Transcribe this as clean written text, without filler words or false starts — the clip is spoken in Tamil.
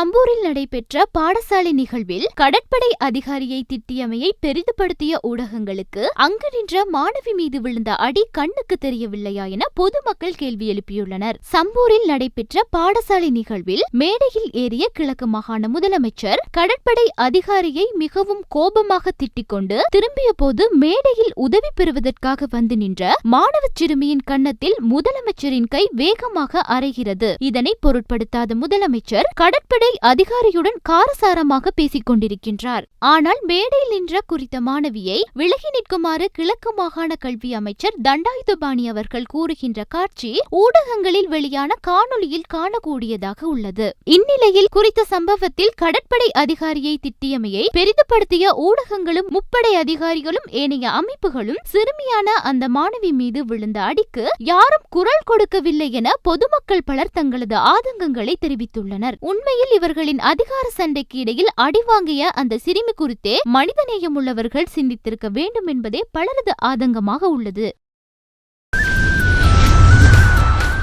சம்பூரில் நடைபெற்ற பாடசாலை நிகழ்வில் கடற்படை அதிகாரியை திட்டியமையை பெரிதுபடுத்திய ஊடகங்களுக்கு அங்கு நின்ற மாணவி மீது விழுந்த அடி கண்ணுக்கு தெரியவில்லையா என பொதுமக்கள் கேள்வி எழுப்பியுள்ளனர். சம்பூரில் நடைபெற்ற பாடசாலை நிகழ்வில் மேடையில் ஏறிய கிழக்கு மாகாண முதலமைச்சர் கடற்படை அதிகாரியை மிகவும் கோபமாக திட்டிக் கொண்டு திரும்பிய போது மேடையில் உதவி பெறுவதற்காக வந்து நின்ற மாணவ சிறுமியின் கன்னத்தில் முதலமைச்சரின் கை வேகமாக அறைகிறது. இதனை பொருட்படுத்தாத முதலமைச்சர் கடற்படை அதிகாரியுடன் காரசாரமாக பேசிக் கொண்டிருக்கின்றார். ஆனால் மேடையில் நின்ற குறித்த மாணவியை விலகி நிற்குமாறு கிழக்கு மாகாண கல்வி அமைச்சர் தண்டாயுதபாணி அவர்கள் கூறுகின்ற காட்சி ஊடகங்களில் வெளியான காணொளியில் காணக்கூடியதாக உள்ளது. இந்நிலையில் குறித்த சம்பவத்தில் கடற்படை அதிகாரியை திட்டியமையை பெரிதுபடுத்திய ஊடகங்களும் முப்படை அதிகாரிகளும் ஏனைய அமைப்புகளும் சிறுமியான அந்த மாணவி மீது விழுந்த அடிக்கு யாரும் குரல் கொடுக்கவில்லை என பொதுமக்கள் பலர் தங்களது ஆதங்கங்களை தெரிவித்துள்ளனர். உண்மையில் இவர்களின் அதிகார சண்டைக்கு இடையில் அடிவாங்கிய அந்த சிறுமி குறித்தே மனிதநேயம் உள்ளவர்கள் சிந்தித்திருக்க வேண்டும் என்பதே பலரது ஆதங்கமாக உள்ளது.